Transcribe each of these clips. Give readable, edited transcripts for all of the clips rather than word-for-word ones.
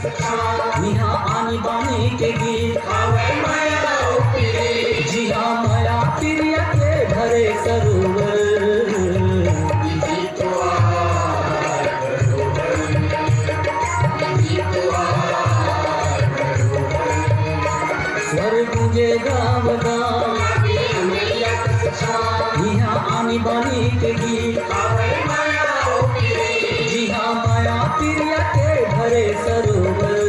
यहाँ आनी बानी के गीत जी हाँ माया प्रिया के भरे सरोवर स्वर गूंजे गाँव गाँव यहाँ आनी बानी के गीत जी हाँ माया प्रिया के भरे सरोवर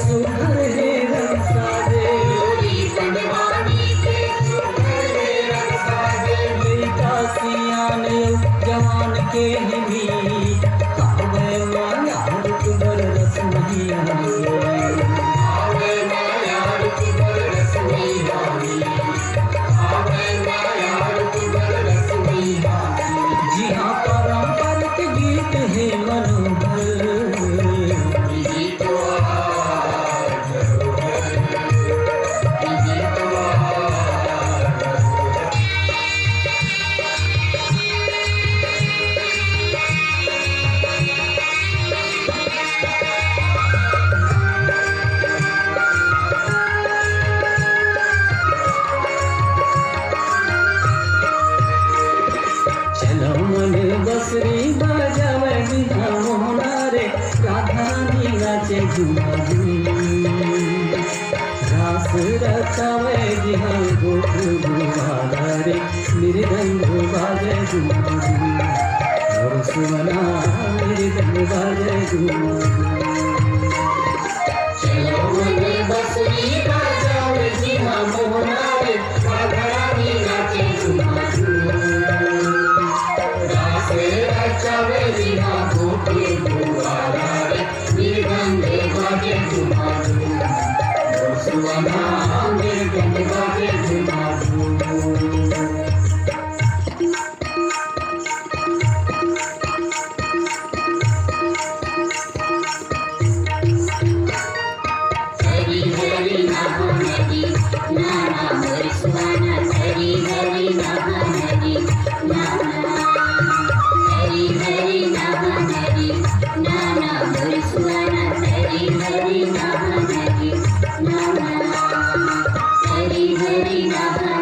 सुघर है रंग सादे मेरी कासियान जवान के हिमी आवे माया रुकबर रस महिया जी हाँ पारंपरिक गीत है मनोहर मन बसरी बजावे बिना मोहना रे राधा रानी नाचे झूमा रास रचावे जिहा गोप गुबारा रे मृदंग बाजे झूमा और सुमना मृदंग बाजे झूमा चलो मन बसरी बजावे जिहा मोहना रे राधा रानी नाचे झूमा Hare Hare Namo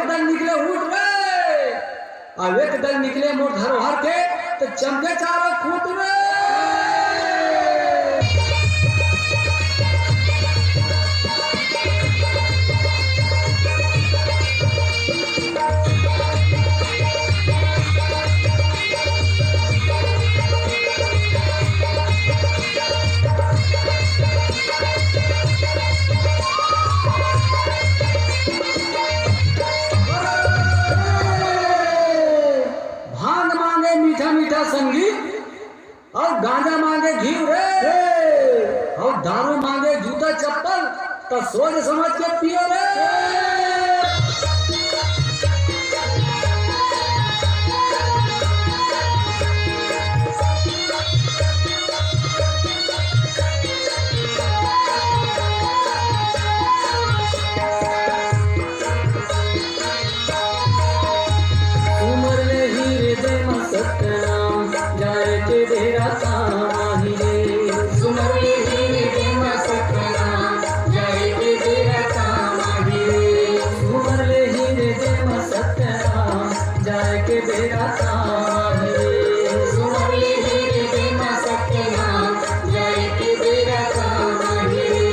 दल निकले ऊट रे, एक दल निकले मोर धरोहर के तो चमके चारों खूट रे। मीठा मीठा संगीत और गांजा मांगे घी रे, और दारू मांगे जूता चप्पल तो सोच समझ के पियो रे। सतनाम जाए के बेरा कामाही रे, सुमरले हीरे देमा सतनाम जाए के बेरा कामाही रे, सुमरले हीरे देमा सतनाम जाए के बेरा कामाही रे, सुमरले हीरे देमा सतनाम जाए के बेरा कामाही रे,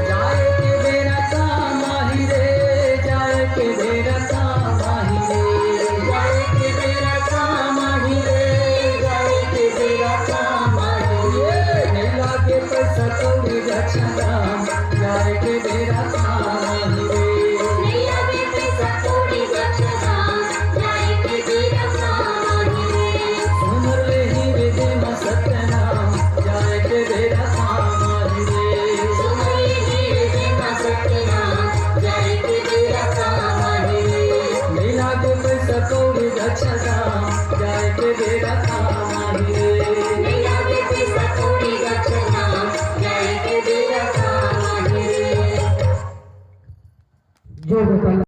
जाए के बेरा कामाही रे, जाए के बेरा कामाही रे, जाए के बेरा कामाही रे, जाए के बेरा कामाही रे, नहीं लागे पैसा कौड़ी रक्षादाम जाए के बेरा कामाही रे, नहीं आगे पैसा थोड़ी रक्षादाम जाए के बेरा कामाही रे, सुमरले हीरे देमा सतनाम जाए के बेरा कामाही रे, सुमरले हीरे देमा सतनाम जाए के बेरा कामाही रे, नहीं लागे पैसा कौड़ी रक्षादाम जाए के बेरा कामाही रे। नहीं आगे पैसा थोड़ी रक्षादाम जाए के बेरा कामाही रे। जो